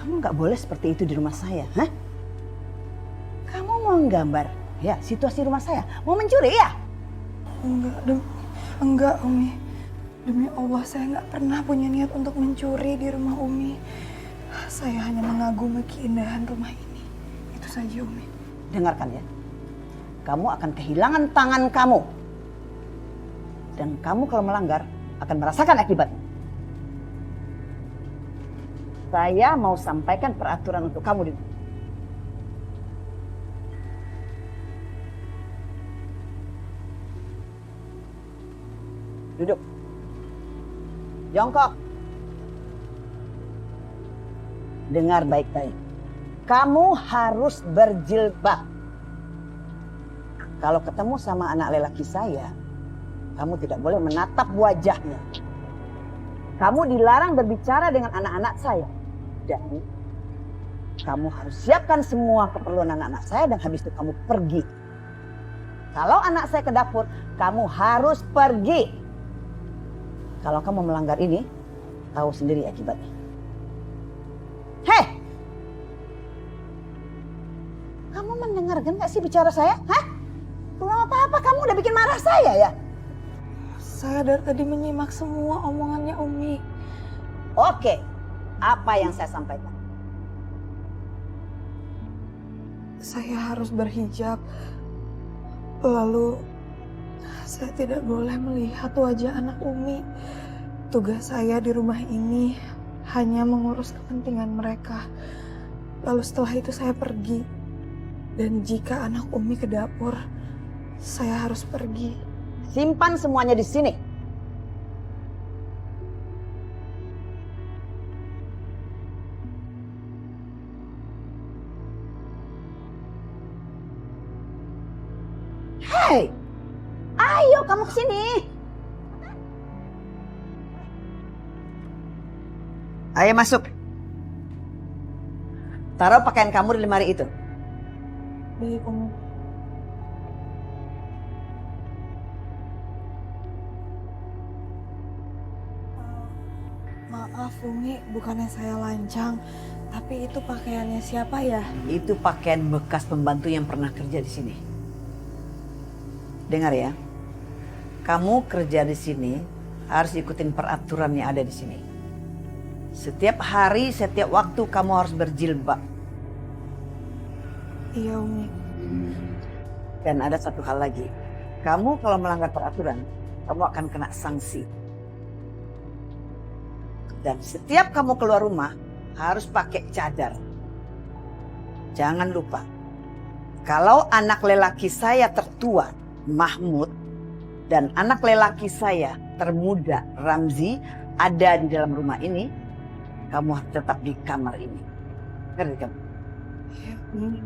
Kamu nggak boleh seperti itu di rumah saya, hah? Kamu mau nggambar, ya, situasi rumah saya? Mau mencuri ya? Enggak Umi. Demi Allah saya nggak pernah punya niat untuk mencuri di rumah Umi. Saya hanya mengagumi keindahan rumah ini. Itu saja Umi. Dengarkan ya. Kamu akan kehilangan tangan kamu. Dan kamu kalau melanggar akan merasakan akibatnya. Saya mau sampaikan peraturan untuk kamu di duduk. Jongkok. Dengar baik-baik. Kamu harus berjilbab. Kalau ketemu sama anak lelaki saya, kamu tidak boleh menatap wajahnya. Kamu dilarang berbicara dengan anak-anak saya. Dan kamu harus siapkan semua keperluan anak-anak saya dan habis itu kamu pergi. Kalau anak saya ke dapur, kamu harus pergi. Kalau kamu melanggar ini, tahu sendiri akibatnya. Hei! Kamu mendengarkan gak sih bicara saya? Hah? Belum apa-apa kamu udah bikin marah saya ya? Saya dari tadi menyimak semua omongannya Umi. Oke, apa yang saya sampaikan? Saya harus berhijab. Lalu saya tidak boleh melihat wajah anak Umi. Tugas saya di rumah ini hanya mengurus kepentingan mereka. Lalu setelah itu saya pergi. Dan jika anak Umi ke dapur, saya harus pergi. Simpan semuanya di sini. Hei, ayo kamu ke sini. Ayo masuk. Taruh pakaian kamu di lemari itu. Baik, Umi. Maaf, Umi, bukannya saya lancang, tapi itu pakaiannya siapa ya? Itu pakaian bekas pembantu yang pernah kerja di sini. Dengar ya, kamu kerja di sini harus ikutin peraturan yang ada di sini. Setiap hari, setiap waktu kamu harus berjilbab. Iya, Umi. Dan ada satu hal lagi, kamu kalau melanggar peraturan, kamu akan kena sanksi. Dan setiap kamu keluar rumah harus pakai cadar. Jangan lupa, kalau anak lelaki saya tertua, Mahmud, dan anak lelaki saya termuda, Ramzi, ada di dalam rumah ini, kamu harus tetap di kamar ini. Ngerti kamu? Iya, Umi.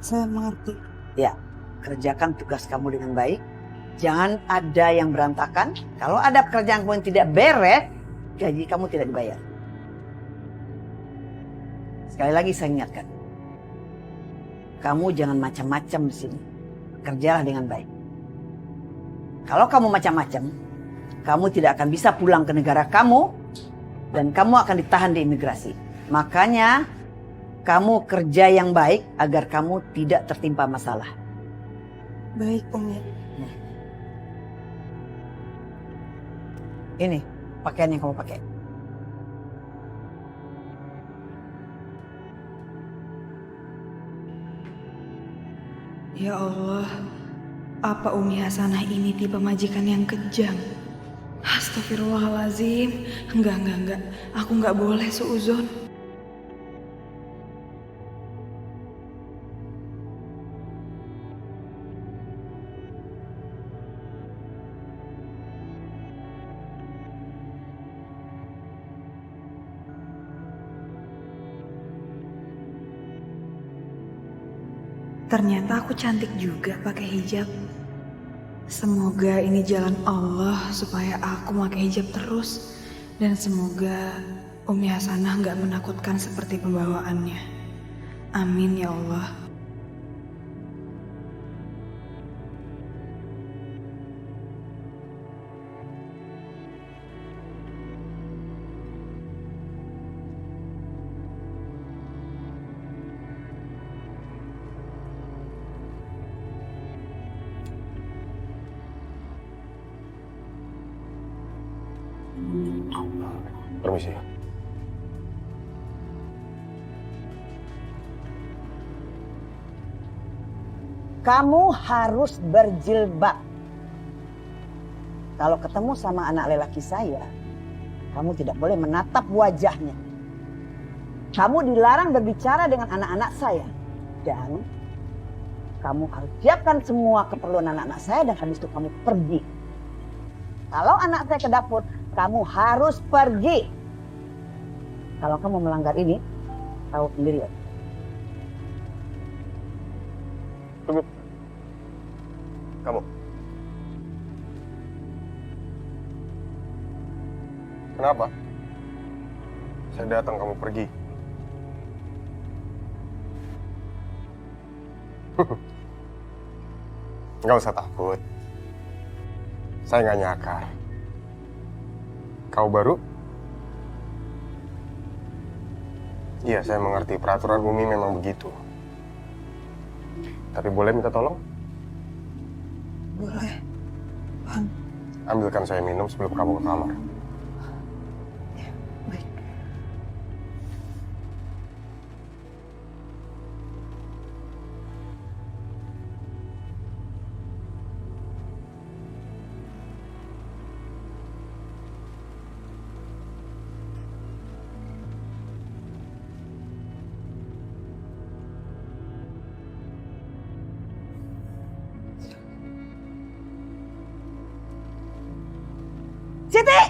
Saya mengerti. Ya, kerjakan tugas kamu dengan baik. Jangan ada yang berantakan. Kalau ada pekerjaan kamu yang tidak beres, gaji kamu tidak dibayar. Sekali lagi saya ingatkan. Kamu jangan macam-macam di sini. Kerjalah dengan baik. Kalau kamu macam-macam, kamu tidak akan bisa pulang ke negara kamu dan kamu akan ditahan di imigrasi. Makanya kamu kerja yang baik agar kamu tidak tertimpa masalah. Baik, Umi. Ini pakaian yang kamu pakai. Ya Allah, apa Umi Hasanah ini tipe majikan yang kejam? Astagfirullahalazim. Enggak. Aku enggak boleh suuzon. Ternyata aku cantik juga pakai hijab. Semoga ini jalan Allah supaya aku pakai hijab terus. Dan semoga Umi Hasanah nggak menakutkan seperti pembawaannya. Amin ya Allah. Permisi. Kamu harus berjilbab. Kalau ketemu sama anak lelaki saya, kamu tidak boleh menatap wajahnya. Kamu dilarang berbicara dengan anak-anak saya. Dan kamu harus siapkan semua keperluan anak-anak saya dan habis itu kamu pergi. Kalau anak saya ke dapur, kamu harus pergi. Kalau kamu melanggar ini, tahu sendiri ya. Tunggu. Kamu. Kenapa? Saya datang, kamu pergi. Nggak usah takut. Saya nggak nyakar. Kau baru? Iya, saya mengerti. Peraturan Umi memang begitu. Tapi boleh minta tolong? Boleh, Bang. Ambilkan saya minum sebelum kamu ke kamar. Baik. Siti!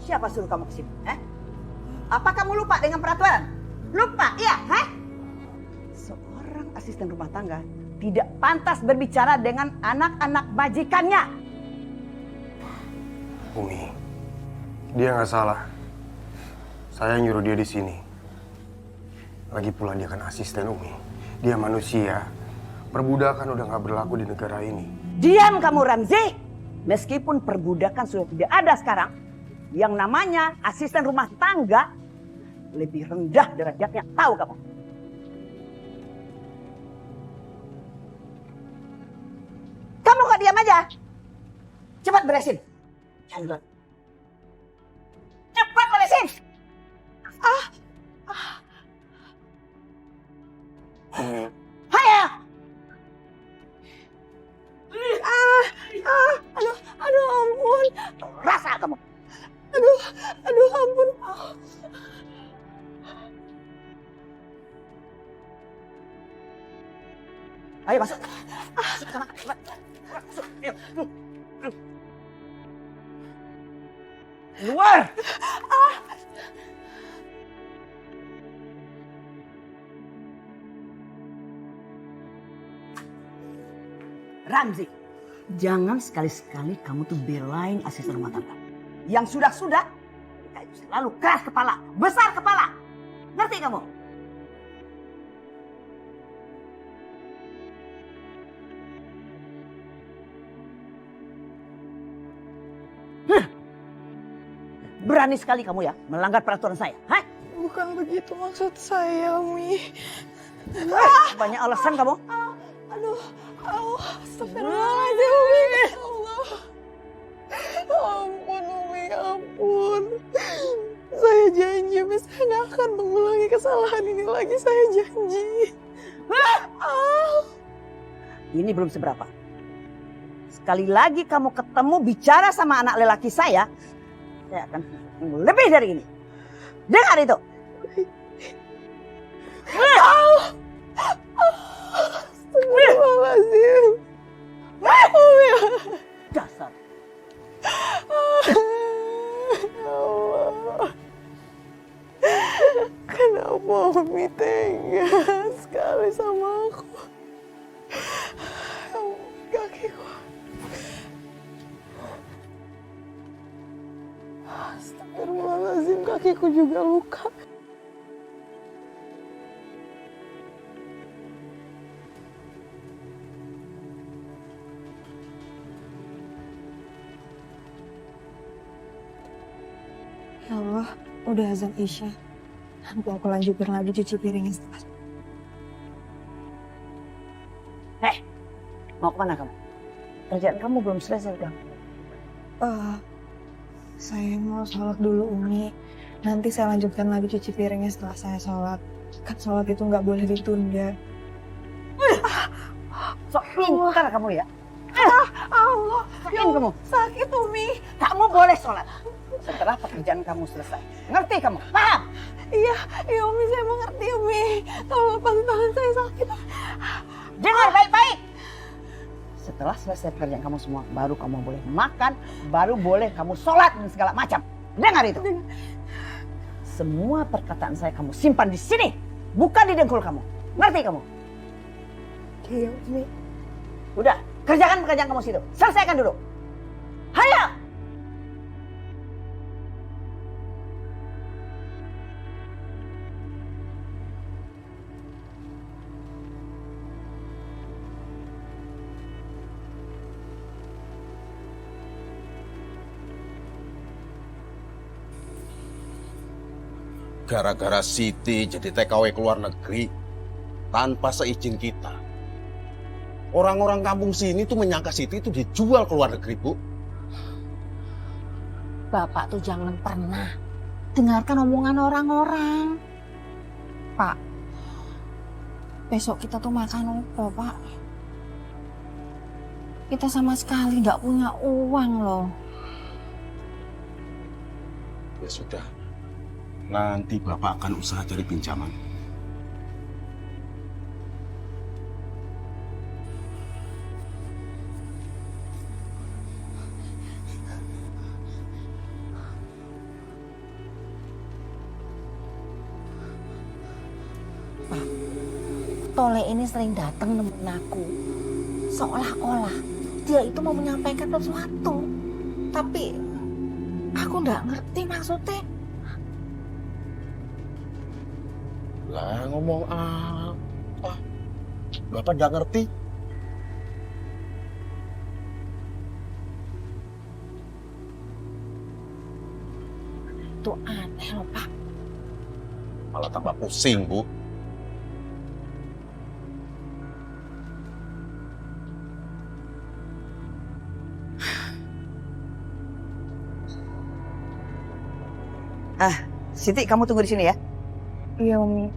Siapa suruh kamu kesini? Apa kamu lupa dengan peraturan? Lupa, iya? Seorang asisten rumah tangga tidak pantas berbicara dengan anak-anak majikannya. Umi, dia nggak salah. Saya nyuruh dia di sini. Lagi pula dia kan asisten Umi. Dia manusia. Perbudakan udah nggak berlaku di negara ini. Diam kamu Ramzi. Meskipun perbudakan sudah tidak ada sekarang, yang namanya asisten rumah tangga lebih rendah derajatnya. Tahu kamu? Kamu kok diam aja? Cepat beresin. Jangan. Cepat beresin. Hayo. Aduh ampun. Rasa kamu. Aduh ampun. Ayo masuk. Sana, cepat. Masuk. Ayo. Keluar. Ramzi, jangan sekali-sekali kamu tuh belain asisten rumah tangga. Yang sudah-sudah, kamu selalu keras kepala, besar kepala. Ngerti kamu? Berani sekali kamu ya melanggar peraturan saya. Hah? Bukan begitu maksud saya, Umi. Banyak alasan kamu. Aduh, astagfirullahaladzim, Umi. Ya Allah. Ampun, Umi, ampun. Saya janji, Umi, saya nggak akan mengulangi kesalahan ini lagi. Saya janji. Ini belum seberapa. Sekali lagi kamu ketemu bicara sama anak lelaki saya akan lebih dari ini. Dengar itu. Astagfirullahaladzim. Dasar. Allah. Kenapa Umi tega sekali sama aku? Kakiku. Astagfirullahaladzim, kakiku juga luka. Ya Allah, udah azan Isya. Nanti aku lanjutin lagi cuci piringnya setelah. Mau kemana kamu? Kerjaan kamu belum selesai udah. Saya mau sholat dulu Umi. Nanti saya lanjutkan lagi cuci piringnya setelah saya sholat. Kan sholat itu nggak boleh ditunda. Sok pintar kamu ya. Allah, Yakin kamu? sakit Umi. Kamu boleh sholat setelah pekerjaan kamu selesai. Ngerti kamu? Paham? Iya Umi, saya mengerti Umi. Tolong lepasin tangan saya sakit. Dengar baik-baik. Setelah selesai pekerjaan kamu semua, baru kamu boleh makan, baru boleh kamu sholat dan segala macam. Dengar itu. Semua perkataan saya kamu simpan di sini, bukan di dengkul kamu. Ngerti kamu? Iya Umi. Udah, kerjakan pekerjaan kamu situ. Selesaikan dulu. Hayo! Gara-gara Siti jadi TKW ke luar negeri tanpa seizin kita. Orang-orang kampung sini tuh menyangka Siti itu dijual ke luar negeri, Bu. Bapak tuh jangan pernah dengarkan omongan orang-orang. Pak, besok kita tuh makan apa, Pak? Kita sama sekali nggak punya uang loh. Ya sudah, nanti Bapak akan usaha cari pinjaman. Tole ini sering datang nemuin aku. Seolah-olah dia itu mau menyampaikan sesuatu. Tapi aku nggak ngerti maksudnya. Lah ngomong apa? Bapak nggak ngerti? Itu aneh loh, Pak. Malah tambah pusing, Bu. Siti, kamu tunggu di sini ya. Iya Umi.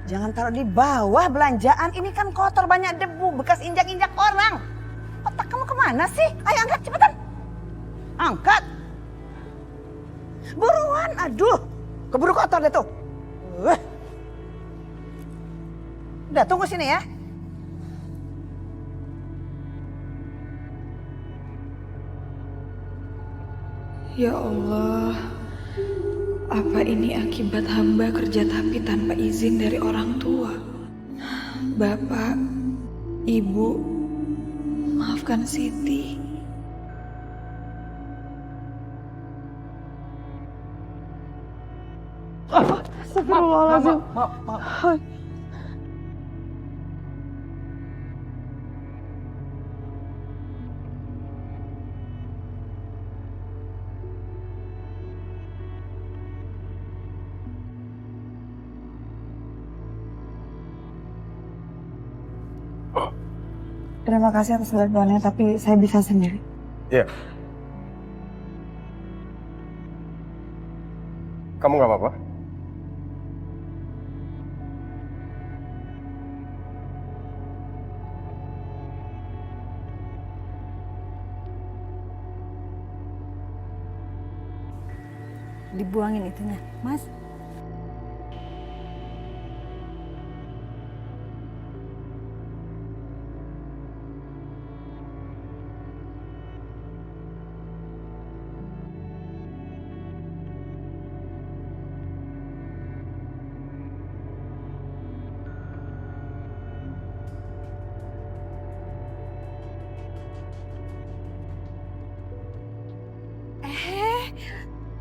Jangan taruh di bawah belanjaan. Ini kan kotor, banyak debu, bekas injak-injak orang. Otak kamu kemana sih? Ayo angkat, cepetan. Angkat. Buruan, aduh. Keburu kotor deh tuh. Udah, tunggu sini ya. Ya Allah, apa ini akibat hamba kerja tapi tanpa izin dari orang tua? Bapak, Ibu, maafkan Siti. Astagfirullahaladzim. Maaf. Terima kasih atas bantuannya, tapi saya bisa sendiri. Iya. Kamu nggak apa-apa? Dibuangin itunya, Mas.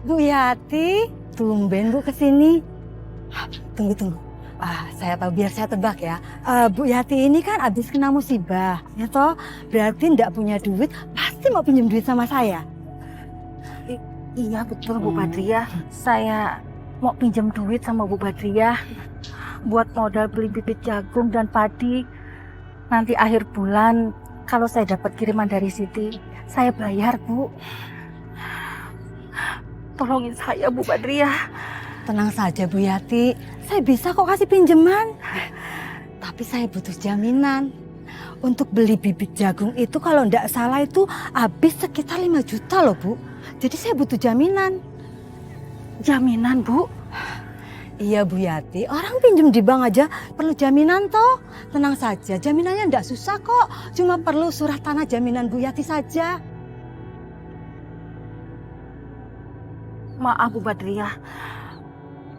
Bu Yati, tumben Bu kesini. Tunggu. Saya tahu, biar saya tebak ya. Bu Yati ini kan habis kena musibah, ya toh? Berarti ndak punya duit, pasti mau pinjam duit sama saya. Iya betul Bu Badriah, saya mau pinjam duit sama Bu Badriah. buat modal beli bibit jagung dan padi. Nanti akhir bulan kalau saya dapat kiriman dari Siti, saya bayar, Bu. Tolongin saya, Bu Badriah. Tenang saja Bu Yati, saya bisa kok kasih pinjaman. Tapi saya butuh jaminan. Untuk beli bibit jagung itu kalau ndak salah itu habis sekitar 5 juta loh Bu. Jadi saya butuh jaminan. Jaminan, Bu? Iya Bu Yati, orang pinjem di bank aja perlu jaminan toh. Tenang saja, jaminannya ndak susah kok. Cuma perlu surat tanah jaminan Bu Yati saja. Maaf Bu Badriah,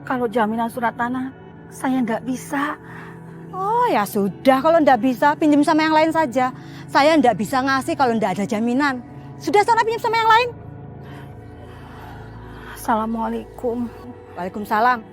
kalau jaminan surat tanah saya nggak bisa. Oh ya sudah, kalau ndak bisa pinjem sama yang lain saja. Saya ndak bisa ngasih kalau ndak ada jaminan. Sudah sana pinjem sama yang lain. Assalamualaikum. Waalaikumsalam.